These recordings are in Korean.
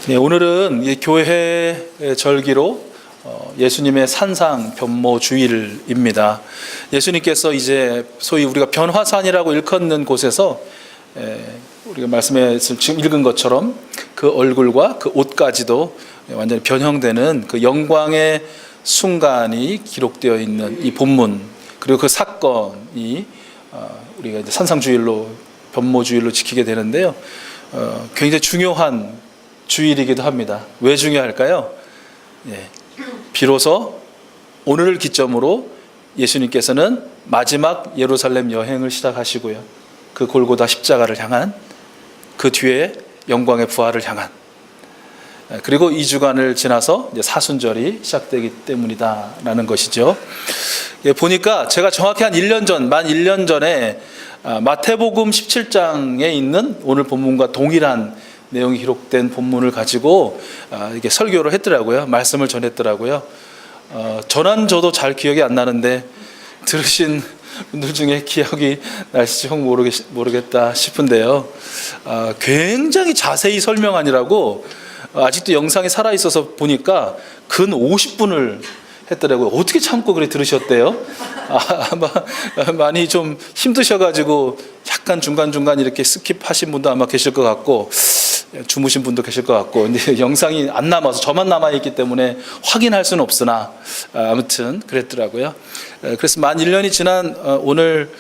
네, 오늘은 이 교회 절기로 예수님의 산상 변모 주일입니다. 예수님께서 이제 소위 우리가 변화산이라고 일컫는 곳에서 우리가 말씀에서 지금 읽은 것처럼 그 얼굴과 그 옷까지도 완전히 변형되는 그 영광의 순간이 기록되어 있는 이 본문, 그리고 그 사건이 우리가 이제 산상주일로 변모주일로 지키게 되는데요. 굉장히 중요한 주일이기도 합니다. 왜 중요할까요? 비로소 오늘을 기점으로 예수님께서는 마지막 예루살렘 여행을 시작하시고요. 그 골고다 십자가를 향한, 그 뒤에 영광의 부활을 향한, 그리고 2주간을 지나서 이제 사순절이 시작되기 때문이다라는 것이죠. 보니까 제가 정확히 한 1년 전, 만 1년 전에 마태복음 17장에 있는 오늘 본문과 동일한 내용이 기록된 본문을 가지고 이게 설교를 했더라고요. 말씀을 전했더라고요. 저도 잘 기억이 안 나는데 들으신 분들 중에 기억이 날지 모르겠다 싶은데요. 굉장히 자세히 설명하느라고 아직도 영상이 살아있어서 보니까 근 50분을 했더라고요. 어떻게 참고 그래 들으셨대요? 아마 많이 좀 힘드셔가지고 약간 중간중간 이렇게 스킵하신 분도 아마 계실 것 같고, 주무신 분도 계실 것 같고, 근데 영상이 안 남아서 저만 남아있기 때문에 확인할 수는 없으나 아무튼 그랬더라고요. 그래서 만 1년이 지난 오늘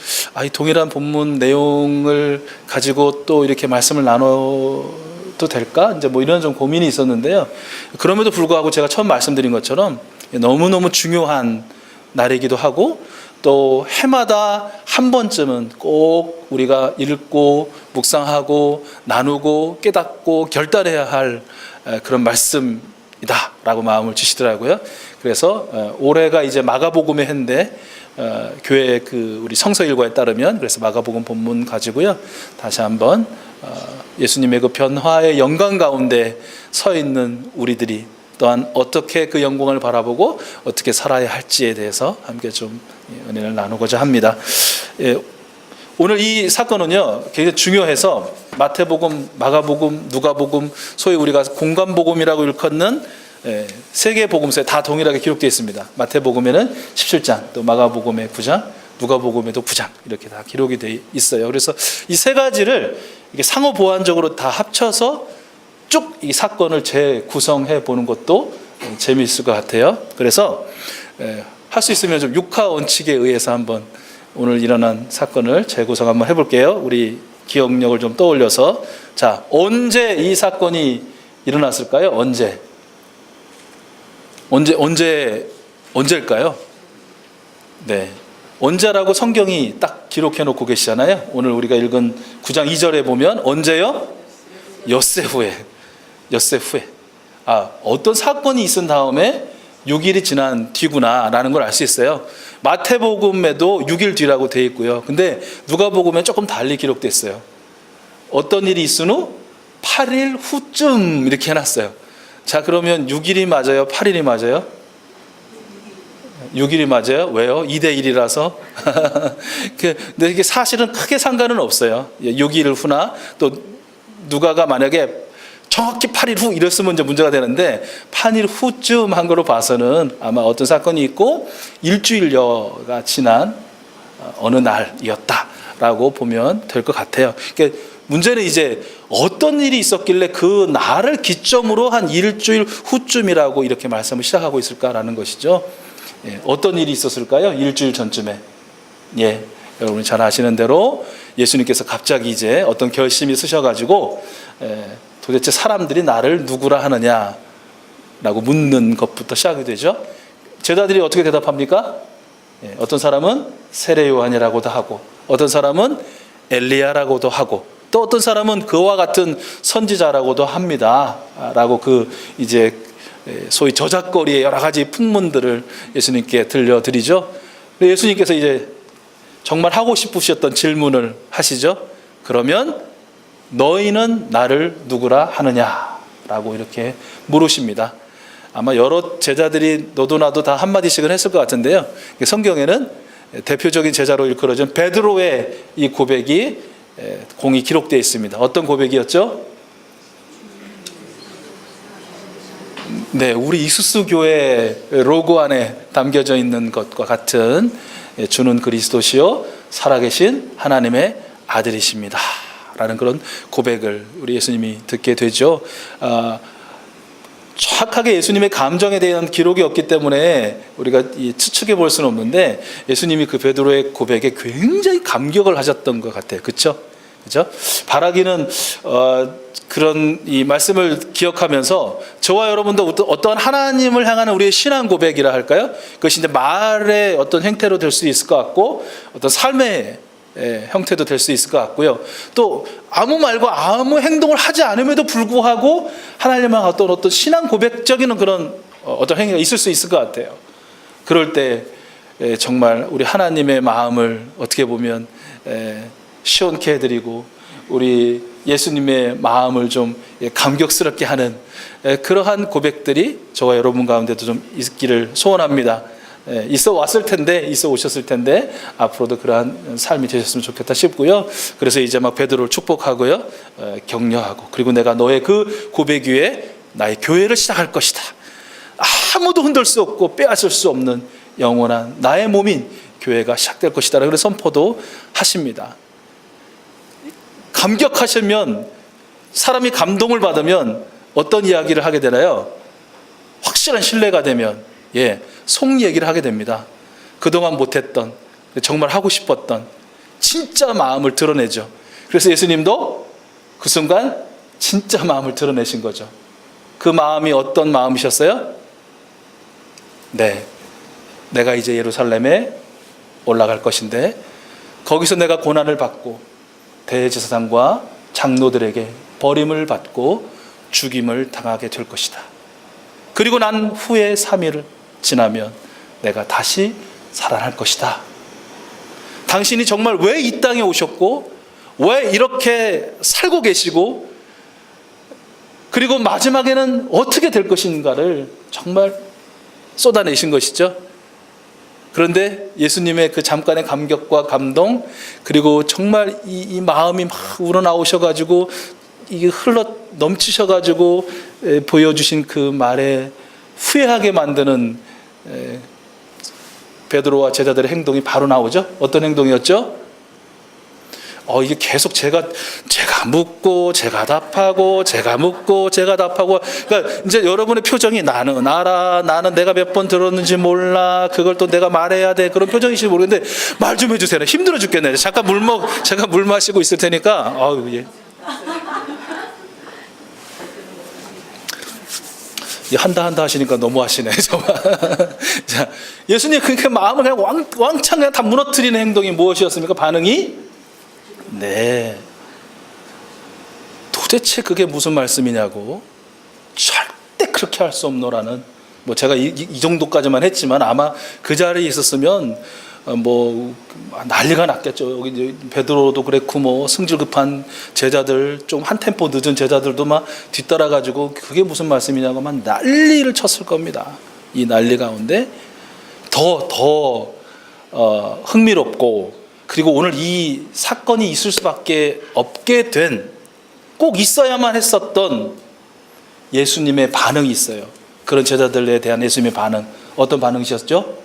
이 동일한 본문 내용을 가지고 또 이렇게 말씀을 나눠도 될까? 이제 뭐 이런 좀 고민이 있었는데요. 그럼에도 불구하고 제가 처음 말씀드린 것처럼 너무너무 중요한 날이기도 하고, 또 해마다 한 번쯤은 꼭 우리가 읽고 묵상하고 나누고 깨닫고 결단해야 할 그런 말씀이다 라고 마음을 주시더라고요. 그래서 올해가 이제 마가복음의 해인데 교회 그 우리 성서일과에 따르면, 그래서 마가복음 본문 가지고요, 다시 한번 예수님의 그 변화의 영광 가운데 서 있는 우리들이 또한 어떻게 그 영광을 바라보고 어떻게 살아야 할지에 대해서 함께 좀 은혜를 나누고자 합니다. 오늘 이 사건은요 굉장히 중요해서 마태복음, 마가복음, 누가복음, 소위 우리가 공관복음이라고 일컫는 세 개의 복음서에 다 동일하게 기록되어 있습니다. 마태복음에는 17장, 또 마가복음에 9장, 누가복음에도 9장 이렇게 다 기록이 되어 있어요. 그래서 이 세 가지를 이게 상호 보완적으로 다 합쳐서 쭉 이 사건을 재구성해 보는 것도 재미있을 것 같아요. 그래서 할 수 있으면 좀 육하 원칙에 의해서 한번 오늘 일어난 사건을 재구성 한번 해볼게요. 우리 기억력을 좀 떠올려서. 자, 언제 이 사건이 일어났을까요? 언제일까요? 네, 언제라고 성경이 딱 기록해 놓고 계시잖아요. 오늘 우리가 읽은 9장 2절에 보면 언제요? 엿새 후에. 어떤 사건이 있은 다음에 6일이 지난 뒤구나 라는 걸 알 수 있어요. 마태복음에도 6일 뒤라고 되어 있고요. 근데 누가복음에 조금 달리 기록됐어요. 어떤 일이 있은 후 8일 후쯤 이렇게 해놨어요. 자, 그러면 6일이 맞아요? 8일이 맞아요? 6일이 맞아요? 왜요? 2대1이라서. 근데 이게 사실은 크게 상관은 없어요. 6일 후나 또 누가가 만약에 정확히 8일 후 이랬으면 이제 문제가 되는데 8일 후쯤 한 거로 봐서는 아마 어떤 사건이 있고 일주일여가 지난 어느 날이었다라고 보면 될 것 같아요. 그러니까 문제는 이제 어떤 일이 있었길래 그 날을 기점으로 한 일주일 후쯤이라고 이렇게 말씀을 시작하고 있을까라는 것이죠. 어떤 일이 있었을까요? 일주일 전쯤에. 여러분이 잘 아시는 대로 예수님께서 갑자기 이제 어떤 결심이 쓰셔가지고 도대체 사람들이 나를 누구라 하느냐라고 묻는 것부터 시작이 되죠. 제자들이 어떻게 대답합니까? 어떤 사람은 세례 요한이라고도 하고, 어떤 사람은 엘리야라고도 하고, 또 어떤 사람은 그와 같은 선지자라고도 합니다. 라고 그 이제 소위 저작거리의 여러 가지 풍문들을 예수님께 들려드리죠. 예수님께서 이제 정말 하고 싶으셨던 질문을 하시죠. 그러면 너희는 나를 누구라 하느냐라고 이렇게 물으십니다. 아마 여러 제자들이 너도 나도 다 한마디씩은 했을 것 같은데요. 성경에는 대표적인 제자로 일컬어진 베드로의 이 고백이 공이 기록되어 있습니다. 어떤 고백이었죠? 네, 우리 이수스 교회 로고 안에 담겨져 있는 것과 같은 주는 그리스도시요 살아계신 하나님의 아들이십니다 라는 그런 고백을 우리 예수님이 듣게 되죠. 정확하게 예수님의 감정에 대한 기록이 없기 때문에 우리가 추측해 볼 수는 없는데 예수님이 그 베드로의 고백에 굉장히 감격을 하셨던 것 같아요. 그렇죠? 그렇죠? 바라기는 그런 이 말씀을 기억하면서 저와 여러분도 어떤 하나님을 향하는 우리의 신앙 고백이라 할까요? 그것이 이제 말의 어떤 형태로 될 수 있을 것 같고 어떤 삶의 형태도 될 수 있을 것 같고요. 또 아무 말과 아무 행동을 하지 않음에도 불구하고 하나님과 어떤 신앙 고백적인 그런 어떤 행위가 있을 수 있을 것 같아요. 그럴 때 정말 우리 하나님의 마음을 어떻게 보면 시원케 해드리고 우리 예수님의 마음을 좀 감격스럽게 하는 그러한 고백들이 저와 여러분 가운데도 좀 있기를 소원합니다. 있어 왔을 텐데, 있어 오셨을 텐데 앞으로도 그러한 삶이 되셨으면 좋겠다 싶고요. 그래서 이제 막 베드로를 축복하고요, 격려하고, 그리고 내가 너의 그 고백 위에 나의 교회를 시작할 것이다. 아무도 흔들 수 없고 빼앗을 수 없는 영원한 나의 몸인 교회가 시작될 것이다. 그래서 선포도 하십니다. 감격하시면, 사람이 감동을 받으면 어떤 이야기를 하게 되나요? 확실한 신뢰가 되면 속 얘기를 하게 됩니다. 그동안 못했던, 정말 하고 싶었던 진짜 마음을 드러내죠. 그래서 예수님도 그 순간 진짜 마음을 드러내신 거죠. 그 마음이 어떤 마음이셨어요? 네, 내가 이제 예루살렘에 올라갈 것인데 거기서 내가 고난을 받고 대제사장과 장로들에게 버림을 받고 죽임을 당하게 될 것이다. 그리고 난 후에 3일을 지나면 내가 다시 살아날 것이다. 당신이 정말 왜 이 땅에 오셨고 왜 이렇게 살고 계시고 그리고 마지막에는 어떻게 될 것인가를 정말 쏟아내신 것이죠. 그런데 예수님의 그 잠깐의 감격과 감동, 그리고 정말 이 마음이 막 우러나오셔가지고 이게 흘러 넘치셔가지고 보여주신 그 말에 후회하게 만드는 베드로와 제자들의 행동이 바로 나오죠. 어떤 행동이었죠? 이게 계속 제가 묻고 제가 답하고 제가 묻고 제가 답하고, 그러니까 이제 여러분의 표정이 나는 알아, 나는 내가 몇 번 들었는지 몰라, 그걸 또 내가 말해야 돼, 그런 표정이실지 모르겠는데 말 좀 해주세요. 힘들어 죽겠네. 잠깐 제가 물 마시고 있을 테니까. 한다 하시니까 너무 하시네. 자, 예수님 그렇게 마음을 그냥 왕창 그냥 다 무너뜨리는 행동이 무엇이었습니까? 반응이? 네. 도대체 그게 무슨 말씀이냐고. 절대 그렇게 할 수 없노라는, 제가 이 정도까지만 했지만 아마 그 자리에 있었으면 난리가 났겠죠. 여기 이제 베드로도 그랬고 승질 급한 제자들, 좀 한 템포 늦은 제자들도 막 뒤따라 가지고 그게 무슨 말씀이냐고 막 난리를 쳤을 겁니다. 이 난리 가운데 더 흥미롭고, 그리고 오늘 이 사건이 있을 수밖에 없게 된, 꼭 있어야만 했었던 예수님의 반응이 있어요. 그런 제자들에 대한 예수님의 반응, 어떤 반응이셨죠?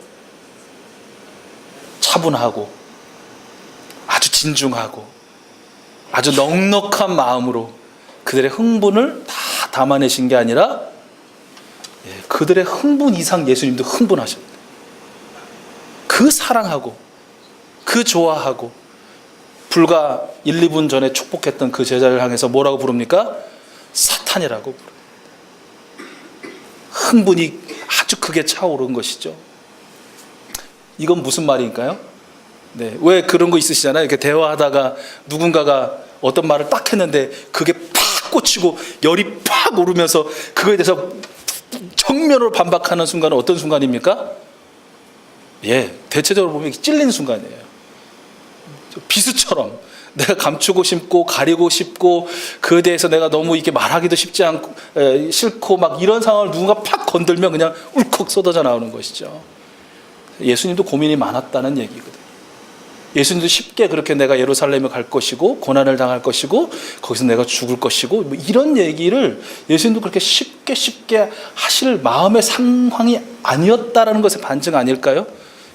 차분하고 아주 진중하고 아주 넉넉한 마음으로 그들의 흥분을 다 담아내신 게 아니라 그들의 흥분 이상 예수님도 흥분하셨어요. 그 사랑하고 그 좋아하고 불과 1, 2분 전에 축복했던 그 제자를 향해서 뭐라고 부릅니까? 사탄이라고 부릅니다. 흥분이 아주 크게 차오른 것이죠. 이건 무슨 말일까요? 네, 왜 그런 거 있으시잖아요. 이렇게 대화하다가 누군가가 어떤 말을 딱 했는데 그게 팍 꽂히고 열이 팍 오르면서 그거에 대해서 정면으로 반박하는 순간은 어떤 순간입니까? 대체적으로 보면 찔리는 순간이에요. 비수처럼 내가 감추고 싶고 가리고 싶고 그에 대해서 내가 너무 이렇게 말하기도 싫고 막 이런 상황을 누군가 팍 건들면 그냥 울컥 쏟아져 나오는 것이죠. 예수님도 고민이 많았다는 얘기거든요. 예수님도 쉽게 그렇게 내가 예루살렘에 갈 것이고 고난을 당할 것이고 거기서 내가 죽을 것이고 이런 얘기를 예수님도 그렇게 쉽게 쉽게 하실 마음의 상황이 아니었다라는 것의 반증 아닐까요?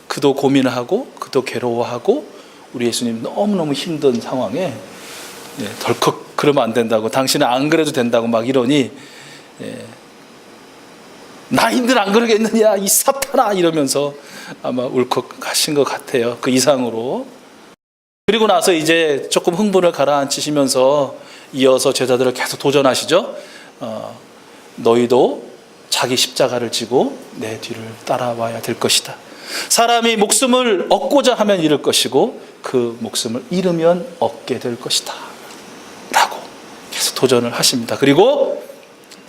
그도 고민하고 그도 괴로워하고 우리 예수님 너무너무 힘든 상황에 덜컥 그러면 안 된다고, 당신은 안 그래도 된다고 막 이러니 나인들 안 그러겠느냐 이 사탄아 이러면서 아마 울컥하신 것 같아요. 그 이상으로. 그리고 나서 이제 조금 흥분을 가라앉히시면서 이어서 제자들을 계속 도전하시죠. 너희도 자기 십자가를 지고 내 뒤를 따라와야 될 것이다. 사람이 목숨을 얻고자 하면 잃을 것이고 그 목숨을 잃으면 얻게 될 것이다 라고 계속 도전을 하십니다. 그리고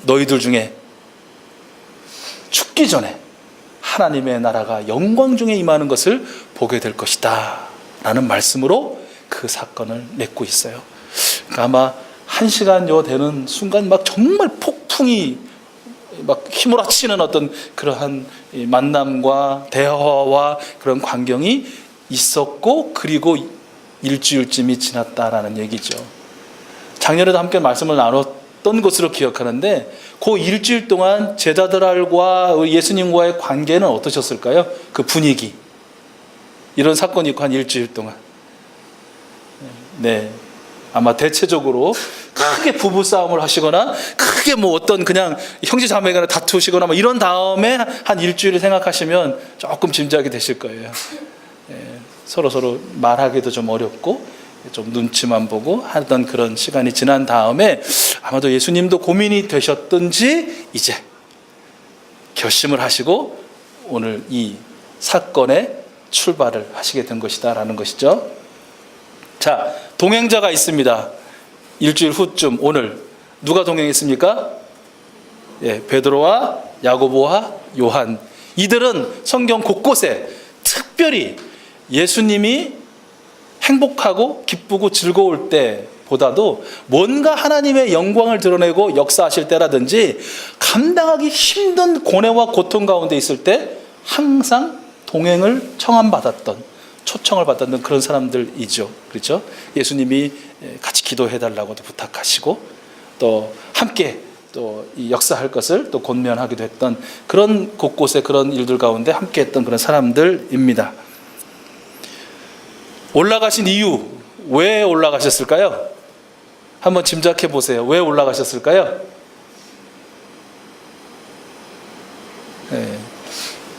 너희들 중에 죽기 전에 하나님의 나라가 영광 중에 임하는 것을 보게 될 것이다 라는 말씀으로 그 사건을 맺고 있어요. 그러니까 아마 1시간여 되는 순간 막 정말 폭풍이 막 휘몰아치는 어떤 그러한 만남과 대화와 그런 광경이 있었고, 그리고 일주일쯤이 지났다라는 얘기죠. 작년에도 함께 말씀을 나눴던 것으로 기억하는데 그 일주일 동안 제자들과 예수님과의 관계는 어떠셨을까요? 그 분위기. 이런 사건이 있고 한 일주일 동안. 네. 아마 대체적으로 크게 부부싸움을 하시거나 크게 뭐 어떤 그냥 형제자매가 다투시거나 뭐 이런 다음에 한 일주일을 생각하시면 조금 짐작이 되실 거예요. 서로 말하기도 좀 어렵고 좀 눈치만 보고 하던 그런 시간이 지난 다음에 아마도 예수님도 고민이 되셨든지 이제 결심을 하시고 오늘 이 사건의 출발을 하시게 된 것이다라는 것이죠. 자, 동행자가 있습니다. 일주일 후쯤 오늘 누가 동행했습니까? 베드로와 야고보와 요한. 이들은 성경 곳곳에 특별히 예수님이 행복하고 기쁘고 즐거울 때보다도 뭔가 하나님의 영광을 드러내고 역사하실 때라든지 감당하기 힘든 고뇌와 고통 가운데 있을 때 항상 동행을 초청을 받았던 그런 사람들이죠. 그렇죠? 예수님이 같이 기도해달라고도 부탁하시고 또 함께 또 이 역사할 것을 또 권면하기도 했던 그런 곳곳에 그런 일들 가운데 함께 했던 그런 사람들입니다. 올라가신 이유, 왜 올라가셨을까요? 한번 짐작해 보세요. 왜 올라가셨을까요?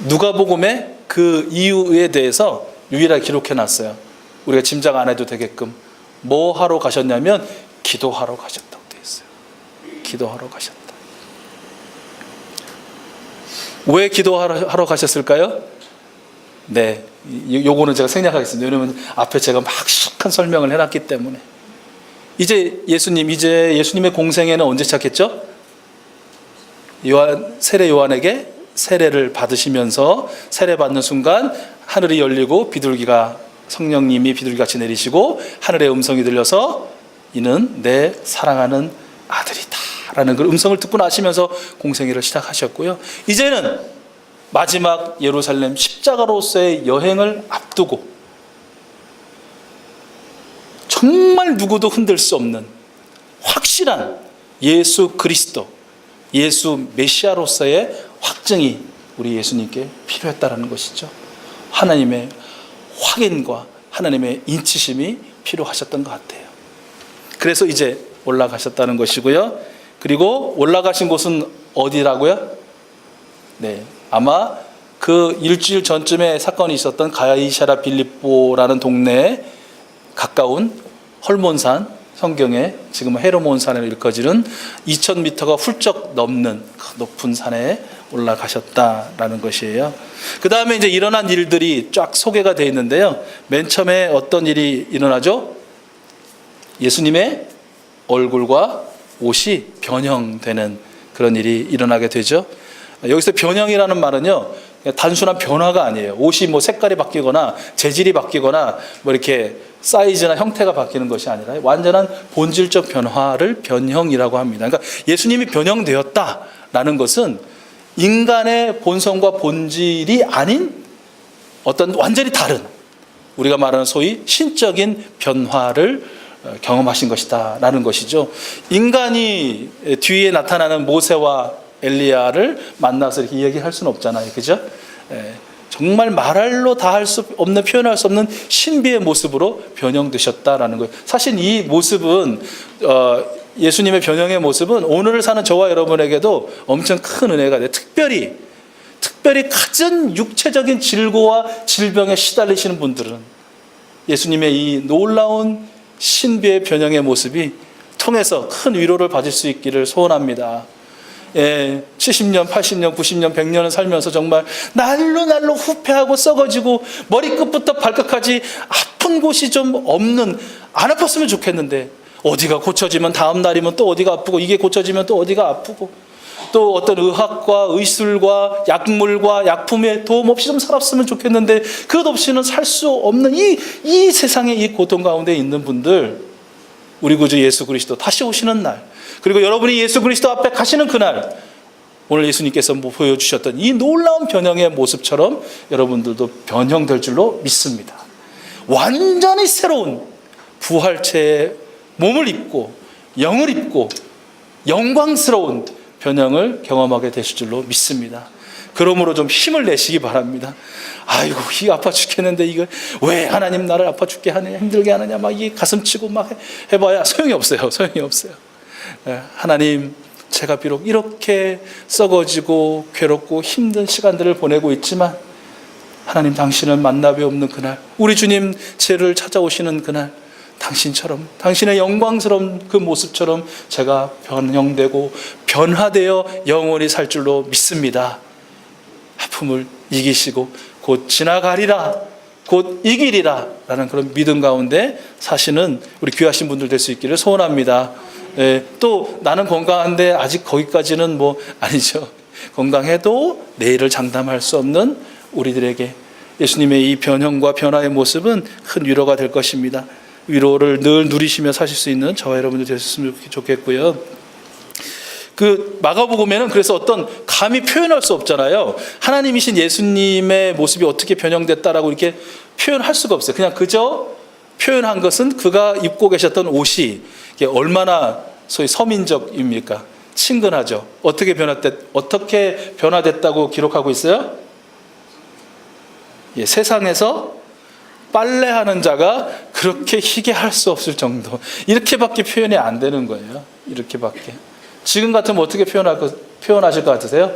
누가복음에 그 이유에 대해서 유일하게 기록해 놨어요. 우리가 짐작 안 해도 되게끔. 뭐 하러 가셨냐면 기도하러 가셨다고 되어 있어요. 기도하러 가셨다. 왜 기도하러 가셨을까요? 네, 요거는 제가 생략하겠습니다. 왜냐하면 앞에 제가 막 시작한 설명을 해놨기 때문에. 이제 예수님의 공생애는 언제 시작했죠? 세례 요한에게 세례를 받으시면서 세례 받는 순간 하늘이 열리고 성령님이 비둘기같이 내리시고 하늘의 음성이 들려서 이는 내 사랑하는 아들이다 라는 그 음성을 듣고 나시면서 공생애를 시작하셨고요. 이제는 마지막 예루살렘 십자가로서의 여행을 앞두고 정말 누구도 흔들 수 없는 확실한 예수 그리스도, 예수 메시아로서의 확증이 우리 예수님께 필요했다라는 것이죠. 하나님의 확인과 하나님의 인치심이 필요하셨던 것 같아요. 그래서 이제 올라가셨다는 것이고요. 그리고 올라가신 곳은 어디라고요? 네, 아마 그 일주일 전쯤에 사건이 있었던 가이사랴 빌립보라는 동네에 가까운 헐몬산, 성경에 지금 헤르몬산으로 일컬어지는 2000m가 훌쩍 넘는 높은 산에 올라가셨다라는 것이에요. 그 다음에 이제 일어난 일들이 쫙 소개가 되어 있는데요. 맨 처음에 어떤 일이 일어나죠? 예수님의 얼굴과 옷이 변형되는 그런 일이 일어나게 되죠. 여기서 변형이라는 말은요, 단순한 변화가 아니에요. 옷이 뭐 색깔이 바뀌거나 재질이 바뀌거나 뭐 이렇게 사이즈나 형태가 바뀌는 것이 아니라 완전한 본질적 변화를 변형이라고 합니다. 그러니까 예수님이 변형되었다라는 것은 인간의 본성과 본질이 아닌 어떤 완전히 다른, 우리가 말하는 소위 신적인 변화를 경험하신 것이다 라는 것이죠. 인간이 뒤에 나타나는 모세와 엘리야를 만나서 이렇게 이야기할 수는 없잖아요. 그죠? 정말 말로 다 할 수 없는, 표현할 수 없는 신비의 모습으로 변형되셨다라는 거예요. 사실 이 모습은 예수님의 변형의 모습은 오늘을 사는 저와 여러분에게도 엄청 큰 은혜가 돼요. 특별히 가진 육체적인 질고와 질병에 시달리시는 분들은 예수님의 이 놀라운 신비의 변형의 모습이 통해서 큰 위로를 받을 수 있기를 소원합니다. 70년, 80년, 90년, 100년을 살면서 정말 날로 후패하고 썩어지고 머리끝부터 발끝까지 아픈 곳이 좀 없는, 안 아팠으면 좋겠는데 어디가 고쳐지면 다음 날이면 또 어디가 아프고, 이게 고쳐지면 또 어디가 아프고, 또 어떤 의학과 의술과 약물과 약품의 도움 없이 좀 살았으면 좋겠는데 그것 없이는 살 수 없는 이 세상의 이 고통 가운데 있는 분들, 우리 구주 예수 그리스도 다시 오시는 날, 그리고 여러분이 예수 그리스도 앞에 가시는 그날, 오늘 예수님께서 보여주셨던 이 놀라운 변형의 모습처럼 여러분들도 변형될 줄로 믿습니다. 완전히 새로운 부활체의 몸을 입고 영을 입고 영광스러운 변형을 경험하게 되실 줄로 믿습니다. 그러므로 좀 힘을 내시기 바랍니다. 아이고, 이거 아파 죽겠는데 이거 왜 하나님 나를 아파 죽게 하느냐, 힘들게 하느냐, 막 이게 가슴 치고 막 해봐야 소용이 없어요. 하나님, 제가 비록 이렇게 썩어지고 괴롭고 힘든 시간들을 보내고 있지만 하나님, 당신을 만나뵈 없는 그날, 우리 주님 죄를 찾아오시는 그날, 당신처럼, 당신의 영광스러운 그 모습처럼 제가 변형되고 변화되어 영원히 살 줄로 믿습니다. 아픔을 이기시고 곧 지나가리라, 곧 이기리라 라는 그런 믿음 가운데 사시는 우리 귀하신 분들 될 수 있기를 소원합니다. 또 나는 건강한데 아직 거기까지는 아니죠. 건강해도 내일을 장담할 수 없는 우리들에게 예수님의 이 변형과 변화의 모습은 큰 위로가 될 것입니다. 위로를 늘 누리시며 사실 수 있는 저와 여러분들 되셨으면 좋겠고요. 그 마가복음에는 그래서 어떤 감히 표현할 수 없잖아요. 하나님이신 예수님의 모습이 어떻게 변형됐다라고 이렇게 표현할 수가 없어요. 그냥 그저 표현한 것은 그가 입고 계셨던 옷이 얼마나 소위 서민적입니까? 친근하죠. 어떻게 변화됐다고 기록하고 있어요? 세상에서 빨래하는 자가 그렇게 희게 할 수 없을 정도, 이렇게밖에 표현이 안 되는 거예요. 이렇게밖에. 지금 같으면 어떻게 표현하실 것 같으세요?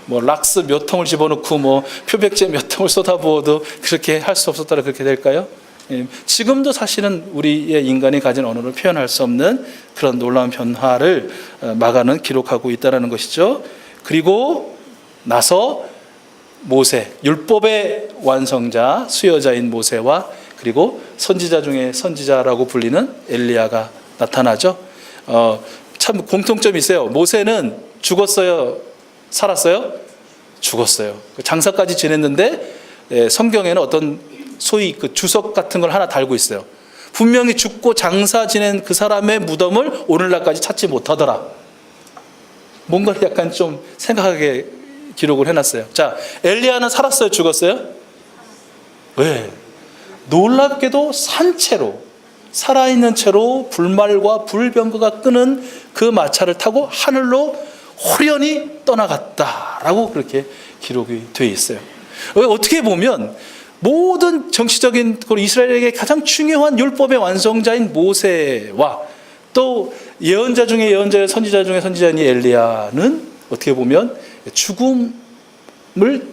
락스 몇 통을 집어넣고 표백제 몇 통을 쏟아부어도 그렇게 할 수 없었다라 그렇게 될까요? 지금도 사실은 우리의 인간이 가진 언어로 표현할 수 없는 그런 놀라운 변화를 마가는 기록하고 있다는 것이죠. 그리고 나서 모세, 율법의 완성자, 수여자인 모세와 그리고 선지자 중에 선지자라고 불리는 엘리야가 나타나죠. 참 공통점이 있어요. 모세는 죽었어요? 살았어요? 죽었어요. 장사까지 지냈는데 성경에는 어떤 소위 그 주석 같은 걸 하나 달고 있어요. 분명히 죽고 장사 지낸 그 사람의 무덤을 오늘날까지 찾지 못하더라. 뭔가를 약간 좀 생각하게 기록을 해놨어요. 자, 엘리야는 살았어요? 죽었어요? 왜? 놀랍게도 산채로, 살아있는 채로 불말과 불병거가 끄는 그 마차를 타고 하늘로 호련히 떠나갔다라고 그렇게 기록이 되어 있어요. 어떻게 보면 모든 정치적인 이스라엘에게 가장 중요한 율법의 완성자인 모세와 또 예언자 중에 예언자, 선지자 중에 선지자인 엘리야는 어떻게 보면 죽음을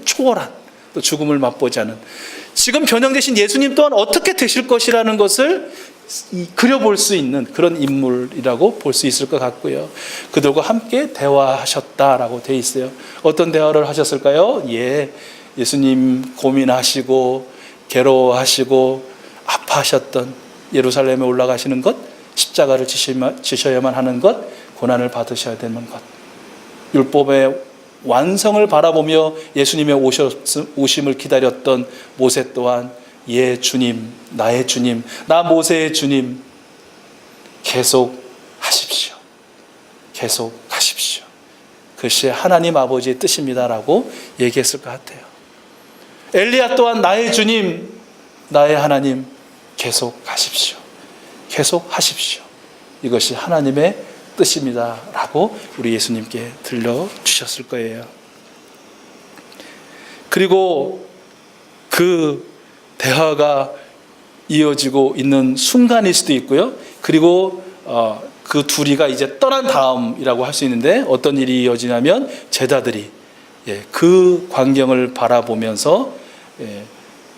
초월한, 또 죽음을 맛보지 않은, 지금 변형되신 예수님 또한 어떻게 되실 것이라는 것을 그려볼 수 있는 그런 인물이라고 볼 수 있을 것 같고요. 그들과 함께 대화하셨다라고 되어 있어요. 어떤 대화를 하셨을까요? 예수님 고민하시고 괴로워하시고 아파하셨던 예루살렘에 올라가시는 것, 십자가를 지셔야만 하는 것, 고난을 받으셔야 되는 것, 율법의 완성을 바라보며 예수님의 오심을 기다렸던 모세 또한 주님, 나의 주님, 나 모세의 주님, 계속 하십시오. 계속 가십시오. 그것이 하나님 아버지의 뜻입니다라고 얘기했을 것 같아요. 엘리야 또한 나의 주님, 나의 하나님, 계속 가십시오. 계속 하십시오. 이것이 하나님의 뜻입니다 라고 우리 예수님께 들려주셨을 거예요. 그리고 그 대화가 이어지고 있는 순간일 수도 있고요. 그리고 그 둘이가 이제 떠난 다음이라고 할 수 있는데, 어떤 일이 이어지냐면 제자들이 그 광경을 바라보면서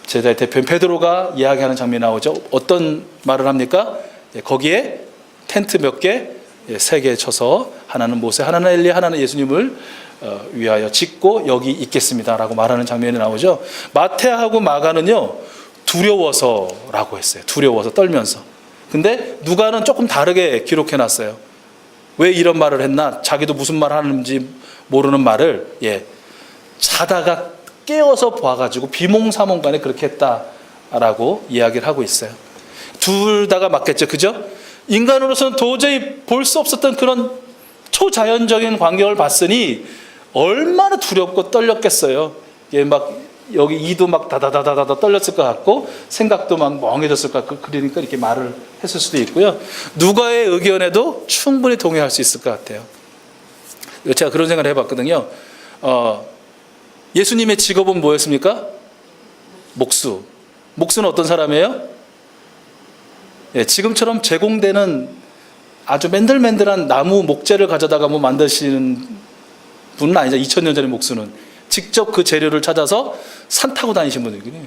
제자의 대표인 베드로가 이야기하는 장면이 나오죠. 어떤 말을 합니까? 거기에 텐트 몇 개, 3개 쳐서 하나는 모세, 하나는 엘리야, 하나는 예수님을 위하여 짓고 여기 있겠습니다 라고 말하는 장면이 나오죠. 마태하고 마가는요 두려워서라고 했어요. 두려워서, 떨면서. 근데 누가는 조금 다르게 기록해 놨어요. 왜 이런 말을 했나? 자기도 무슨 말 하는지 모르는 말을 자다가 깨어서 봐가지고 비몽사몽간에 그렇게 했다라고 이야기를 하고 있어요. 둘 다가 맞겠죠, 그죠? 인간으로서는 도저히 볼 수 없었던 그런 초자연적인 광경을 봤으니 얼마나 두렵고 떨렸겠어요. 막 여기 이도 막 다다다다다 떨렸을 것 같고 생각도 막 멍해졌을 것 같고, 그러니까 이렇게 말을 했을 수도 있고요. 누가의 의견에도 충분히 동의할 수 있을 것 같아요. 제가 그런 생각을 해봤거든요. 예수님의 직업은 뭐였습니까? 목수. 목수는 어떤 사람이에요? 지금처럼 제공되는 아주 맨들맨들한 나무 목재를 가져다가 뭐 만드시는 분은 아니죠. 2000년 전의 목수는 직접 그 재료를 찾아서 산 타고 다니신 분들이에요.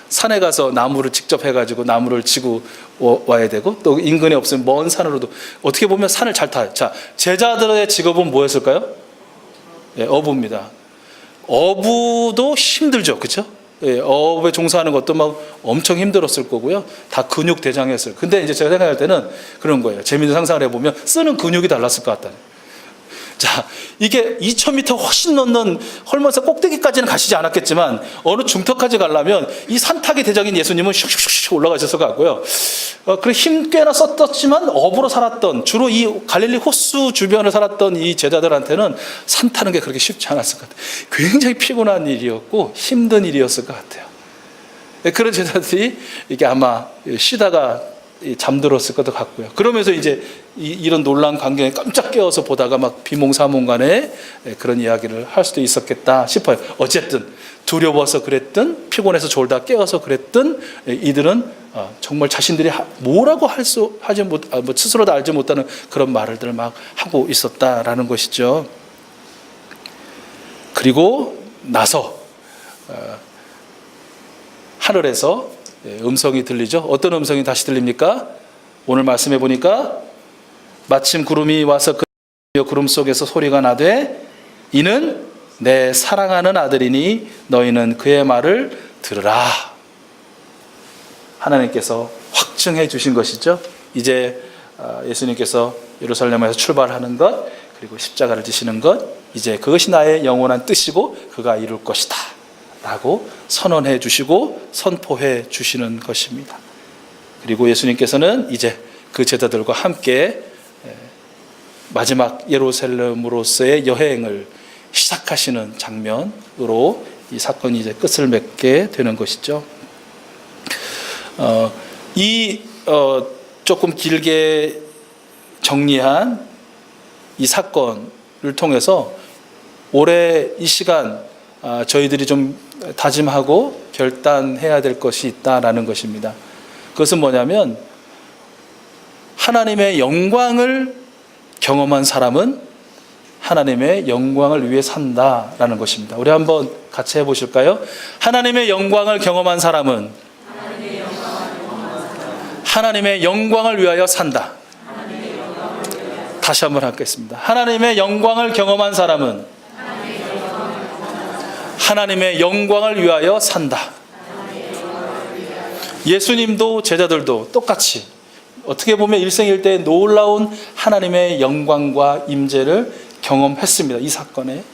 산에 가서 나무를 직접 해가지고 나무를 지고 와야 되고, 또 인근에 없으면 먼 산으로도, 어떻게 보면 산을 잘 타요. 자, 제자들의 직업은 뭐였을까요? 어부입니다. 어부도 힘들죠, 그렇죠? 어부에 종사하는 것도 막 엄청 힘들었을 거고요. 다 근육 대장이었어요. 근데 이제 제가 생각할 때는 그런 거예요. 재미있는 상상을 해보면 쓰는 근육이 달랐을 것 같다. 자, 이게 2000m 훨씬 넘는 헐몬산 꼭대기까지는 가시지 않았겠지만 어느 중턱까지 가려면 이 산타기 대장인 예수님은 슉슉슉 올라가셨을 것 같고요. 그리고 힘 꽤나 썼었지만 어부로 살았던, 주로 이 갈릴리 호수 주변을 살았던 이 제자들한테는 산 타는 게 그렇게 쉽지 않았을 것 같아요. 굉장히 피곤한 일이었고 힘든 일이었을 것 같아요. 그런 제자들이 이게 아마 쉬다가 잠들었을 것도 같고요. 그러면서 이제 이런 놀라운 광경에 깜짝 깨어서 보다가 막 비몽사몽간에 그런 이야기를 할 수도 있었겠다 싶어요. 어쨌든 두려워서 그랬든 피곤해서 졸다 깨어서 그랬든 이들은 정말 자신들이 뭐라고 하지 못, 스스로도 알지 못하는 그런 말들을 막 하고 있었다라는 것이죠. 그리고 나서 하늘에서 음성이 들리죠. 어떤 음성이 다시 들립니까? 오늘 말씀해 보니까 마침 구름이 와서 그 구름 속에서 소리가 나되 이는 내 사랑하는 아들이니 너희는 그의 말을 들으라. 하나님께서 확증해 주신 것이죠. 이제 예수님께서 예루살렘에서 출발하는 것, 그리고 십자가를 지시는 것, 이제 그것이 나의 영원한 뜻이고 그가 이룰 것이다 라고 선언해 주시고 선포해 주시는 것입니다. 그리고 예수님께서는 이제 그 제자들과 함께 마지막 예루살렘으로서의 여행을 시작하시는 장면으로 이 사건이 이제 끝을 맺게 되는 것이죠. 조금 길게 정리한 이 사건을 통해서 올해 이 시간 저희들이 좀 다짐하고 결단해야 될 것이 있다라는 것입니다. 그것은 뭐냐면 하나님의 영광을 경험한 사람은 하나님의 영광을 위해 산다라는 것입니다. 우리 한번 같이 해보실까요? 하나님의 영광을 경험한 사람은 하나님의 영광을 위하여 산다. 다시 한번 하겠습니다. 하나님의 영광을 경험한 사람은 하나님의 영광을 위하여 산다. 예수님도 제자들도 똑같이 어떻게 보면 일생일대의 놀라운 하나님의 영광과 임재를 경험했습니다. 이 사건에.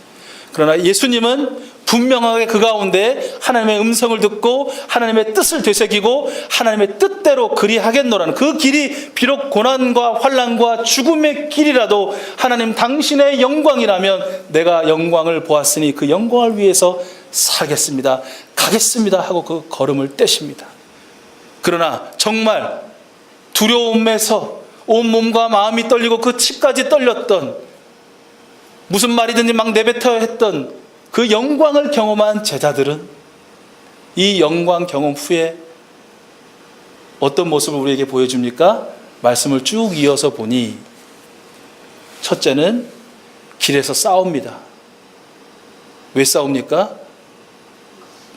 그러나 예수님은 분명하게 그 가운데 하나님의 음성을 듣고 하나님의 뜻을 되새기고 하나님의 뜻대로 그리하겠노라는 그 길이 비록 고난과 환난과 죽음의 길이라도 하나님 당신의 영광이라면 내가 영광을 보았으니 그 영광을 위해서 살겠습니다. 가겠습니다 하고 그 걸음을 떼십니다. 그러나 정말 두려움에서 온몸과 마음이 떨리고 그 치까지 떨렸던, 무슨 말이든지 막 내뱉어야 했던 그 영광을 경험한 제자들은 이 영광 경험 후에 어떤 모습을 우리에게 보여줍니까? 말씀을 쭉 이어서 보니 첫째는 길에서 싸웁니다. 왜 싸웁니까?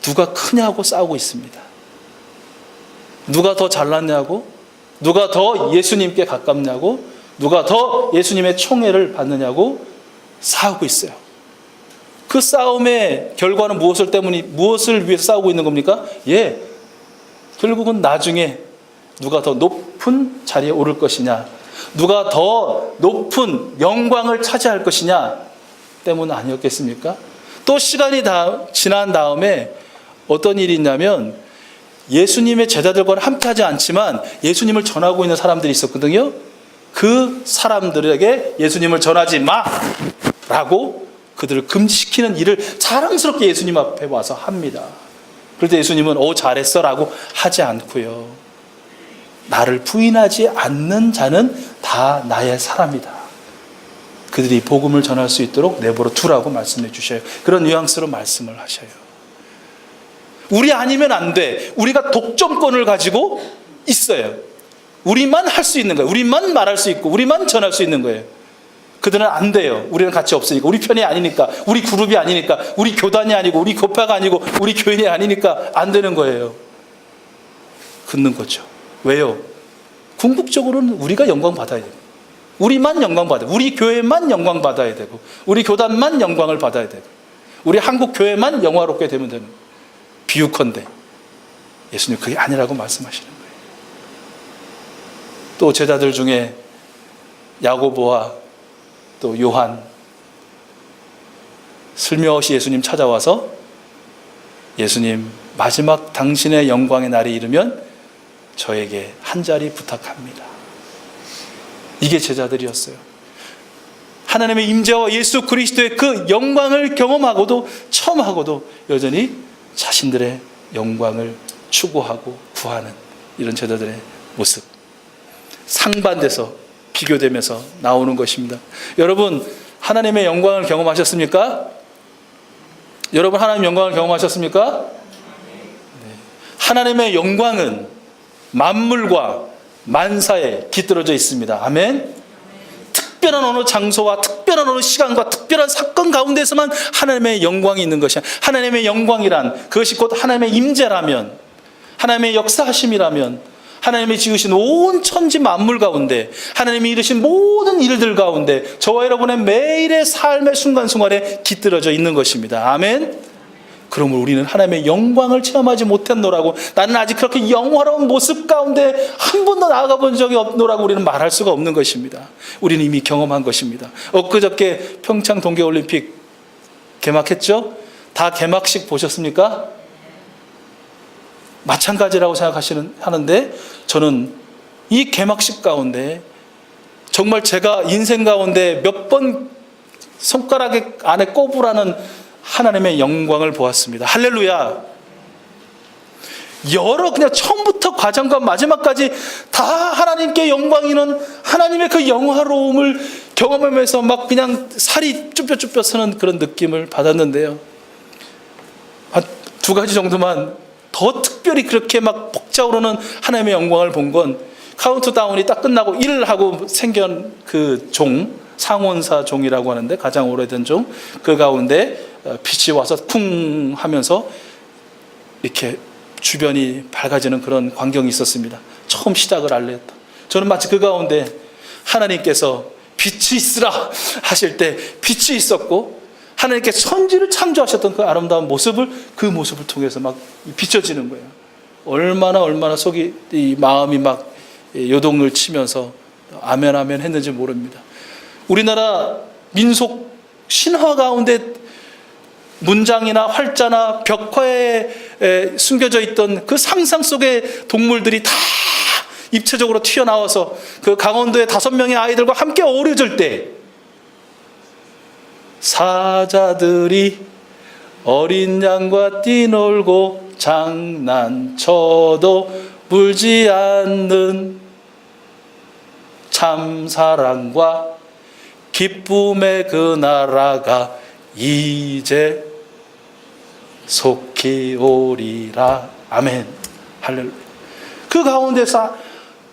누가 크냐고 싸우고 있습니다. 누가 더 잘났냐고, 누가 더 예수님께 가깝냐고, 누가 더 예수님의 총애를 받느냐고 싸우고 있어요. 그 싸움의 결과는 무엇을 위해서 싸우고 있는 겁니까? 결국은 나중에 누가 더 높은 자리에 오를 것이냐, 누가 더 높은 영광을 차지할 것이냐 때문 아니었겠습니까? 또 시간이 지난 다음에 어떤 일이 있냐면, 예수님의 제자들과는 함께하지 않지만 예수님을 전하고 있는 사람들이 있었거든요. 그 사람들에게 예수님을 전하지 마라고 그들을 금지시키는 일을 자랑스럽게 예수님 앞에 와서 합니다. 그럴 때 예수님은 잘했어 라고 하지 않고요, 나를 부인하지 않는 자는 다 나의 사람이다, 그들이 복음을 전할 수 있도록 내버려 두라고 말씀해 주셔요. 그런 뉘앙스로 말씀을 하셔요. 우리 아니면 안 돼. 우리가 독점권을 가지고 있어요. 우리만 할 수 있는 거예요. 우리만 말할 수 있고 우리만 전할 수 있는 거예요. 그들은 안 돼요. 우리는 같이 없으니까. 우리 편이 아니니까. 우리 그룹이 아니니까. 우리 교단이 아니고 우리 교파가 아니고 우리 교인이 아니니까 안 되는 거예요. 긋는 거죠. 왜요? 궁극적으로는 우리가 영광 받아야 돼요. 우리만 영광 받아야 돼요. 우리 교회만 영광 받아야 되고 우리 교단만 영광을 받아야 되고 우리 한국 교회만 영화롭게 되면 되는 거예요. 비유컨대 예수님 그게 아니라고 말씀하시는 거예요. 또 제자들 중에 야고보와 또 요한, 슬며시 예수님 찾아와서 예수님, 마지막 당신의 영광의 날이 이르면 저에게 한 자리 부탁합니다. 이게 제자들이었어요. 하나님의 임재와 예수 그리스도의 그 영광을 경험하고도 체험하고도 여전히 자신들의 영광을 추구하고 구하는 이런 제자들의 모습, 상반돼서 비교되면서 나오는 것입니다. 여러분, 하나님의 영광을 경험하셨습니까? 여러분, 하나님의 영광을 경험하셨습니까? 네. 하나님의 영광은 만물과 만사에 깃들어져 있습니다. 아멘. 특별한 어느 장소와 특별한 어느 시간과 특별한 사건 가운데서만 하나님의 영광이 있는 것이야. 하나님의 영광이란 그것이 곧 하나님의 임재라면, 하나님의 역사하심이라면, 하나님이 지으신 온 천지 만물 가운데, 하나님이 이루신 모든 일들 가운데 저와 여러분의 매일의 삶의 순간순간에 깃들어져 있는 것입니다. 아멘. 그러므로 우리는 하나님의 영광을 체험하지 못했노라고, 나는 아직 그렇게 영화로운 모습 가운데 한 번도 나아가 본 적이 없노라고 우리는 말할 수가 없는 것입니다. 우리는 이미 경험한 것입니다. 엊그저께 평창 동계올림픽 개막했죠? 다 개막식 보셨습니까? 마찬가지라고 하는데 저는 이 개막식 가운데 정말 제가 인생 가운데 몇 번 손가락 안에 꼽으라는 하나님의 영광을 보았습니다. 할렐루야. 그냥 처음부터 과정과 마지막까지 다 하나님께 영광이 있는 하나님의 그 영화로움을 경험하면서 막 그냥 살이 쭈뼛쭈뼛 서는 그런 느낌을 받았는데요. 한 두 가지 정도만 더 특별히 그렇게 막 벅차오르는 하나님의 영광을 본 건, 카운트다운이 딱 끝나고 1하고 생겨난 그 종, 상원사 종이라고 하는데 가장 오래된 종, 그 가운데 빛이 와서 쿵 하면서 이렇게 주변이 밝아지는 그런 광경이 있었습니다. 처음 시작을 알렸다. 저는 마치 그 가운데 하나님께서 빛이 있으라 하실 때 빛이 있었고, 하나님께 선지를 창조하셨던 그 아름다운 모습을, 그 모습을 통해서 막 비춰지는 거예요. 얼마나 속이, 이 마음이 막 요동을 치면서 아멘 아멘 했는지 모릅니다. 우리나라 민속 신화 가운데 문장이나 활자나 벽화에 숨겨져 있던 그 상상 속의 동물들이 다 입체적으로 튀어나와서 그 강원도의 5명의 아이들과 함께 어우러질 때, 사자들이 어린 양과 뛰놀고 장난쳐도 물지 않는 참 사랑과 기쁨의 그 나라가 이제 속히 오리라. 아멘. 할렐루야. 그 가운데서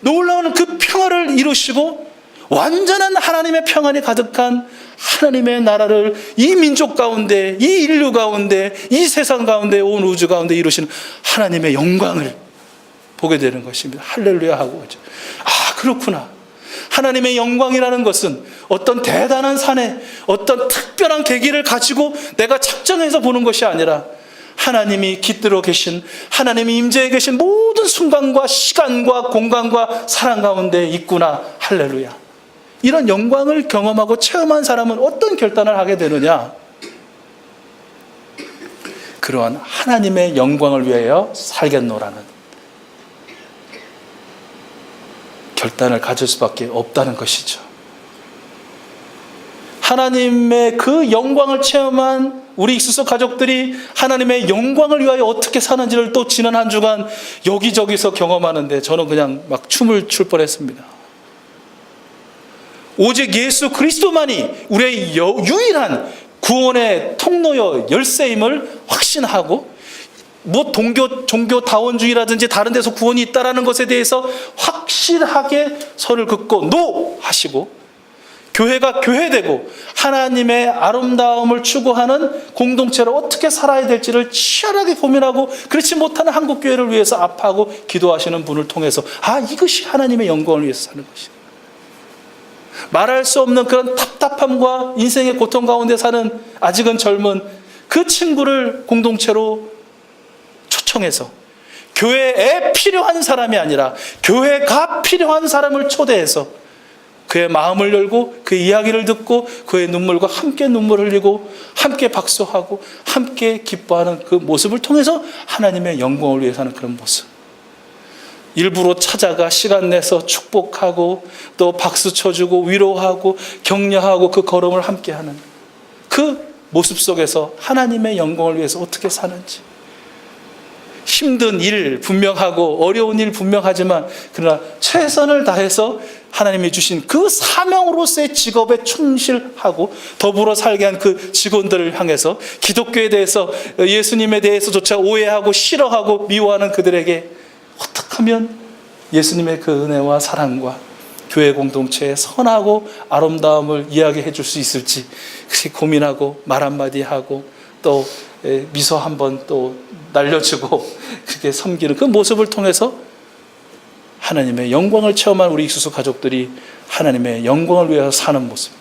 놀라운 그 평화를 이루시고 완전한 하나님의 평안이 가득한 하나님의 나라를 이 민족 가운데, 이 인류 가운데, 이 세상 가운데, 온 우주 가운데 이루시는 하나님의 영광을 보게 되는 것입니다. 할렐루야 하고. 아, 그렇구나. 하나님의 영광이라는 것은 어떤 대단한 산에 어떤 특별한 계기를 가지고 내가 작정해서 보는 것이 아니라 하나님이 깃들어 계신, 하나님이 임재해 계신 모든 순간과 시간과 공간과 사랑 가운데 있구나. 할렐루야. 이런 영광을 경험하고 체험한 사람은 어떤 결단을 하게 되느냐? 그러한 하나님의 영광을 위하여 살겠노라는 결단을 가질 수밖에 없다는 것이죠. 하나님의 그 영광을 체험한 우리 익수소 가족들이 하나님의 영광을 위하여 어떻게 사는지를 또 지난 한 주간 여기저기서 경험하는데 저는 그냥 막 춤을 출 뻔했습니다. 오직 예수 그리스도만이 우리의 유일한 구원의 통로여 열쇠임을 확신하고, 뭐 종교다원주의라든지 다른 데서 구원이 있다라는 것에 대해서 확실하게 선을 긋고 노 하시고, 교회가 교회되고 하나님의 아름다움을 추구하는 공동체로 어떻게 살아야 될지를 치열하게 고민하고, 그렇지 못하는 한국교회를 위해서 아파하고 기도하시는 분을 통해서 아, 이것이 하나님의 영광을 위해서 사는 것이다. 말할 수 없는 그런 답답함과 인생의 고통 가운데 사는 아직은 젊은 그 친구를 공동체로 초청해서 교회에 필요한 사람이 아니라 교회가 필요한 사람을 초대해서 그의 마음을 열고 그의 이야기를 듣고 그의 눈물과 함께 눈물 흘리고 함께 박수하고 함께 기뻐하는 그 모습을 통해서 하나님의 영광을 위해 사는 그런 모습. 일부러 찾아가 시간 내서 축복하고 또 박수 쳐주고 위로하고 격려하고 그 걸음을 함께하는 그 모습 속에서 하나님의 영광을 위해서 어떻게 사는지. 힘든 일 분명하고 어려운 일 분명하지만 그러나 최선을 다해서 하나님이 주신 그 사명으로서의 직업에 충실하고 더불어 살게 한 그 직원들을 향해서 기독교에 대해서, 예수님에 대해서조차 오해하고 싫어하고 미워하는 그들에게 어떻게 하면 예수님의 그 은혜와 사랑과 교회 공동체의 선하고 아름다움을 이야기해 줄 수 있을지 그렇게 고민하고 말 한마디 하고 또 미소 한번 또 날려주고 그렇게 섬기는 그 모습을 통해서 하나님의 영광을 체험한 우리 익수소 가족들이 하나님의 영광을 위해서 사는 모습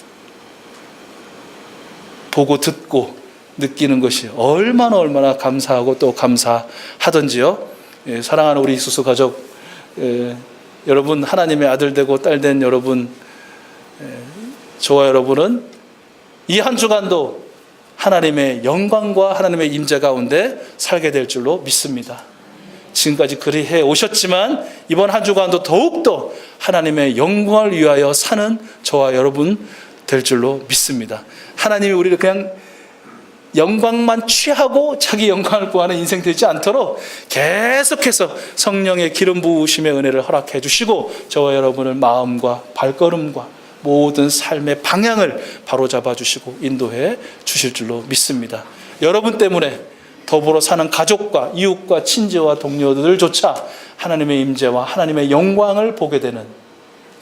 보고 듣고 느끼는 것이 얼마나 감사하고 또 감사하던지요. 사랑하는 우리 익수소 가족 여러분, 하나님의 아들 되고 딸 된 여러분, 저와 여러분은 이 한 주간도 하나님의 영광과 하나님의 임재 가운데 살게 될 줄로 믿습니다. 지금까지 그리해 오셨지만 이번 한 주간도 더욱더 하나님의 영광을 위하여 사는 저와 여러분 될 줄로 믿습니다. 하나님이 우리를 그냥 영광만 취하고 자기 영광을 구하는 인생 되지 않도록 계속해서 성령의 기름 부으심의 은혜를 허락해 주시고 저와 여러분을 마음과 발걸음과 모든 삶의 방향을 바로잡아 주시고 인도해 주실 줄로 믿습니다. 여러분 때문에 더불어 사는 가족과 이웃과 친지와 동료들조차 하나님의 임재와 하나님의 영광을 보게 되는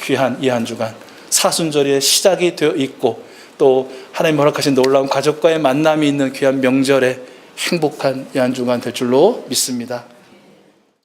귀한 이 한 주간 사순절의 시작이 되어 있고 또 하나님 허락하신 놀라운 가족과의 만남이 있는 귀한 명절에 행복한 이 한 주간 될 줄로 믿습니다.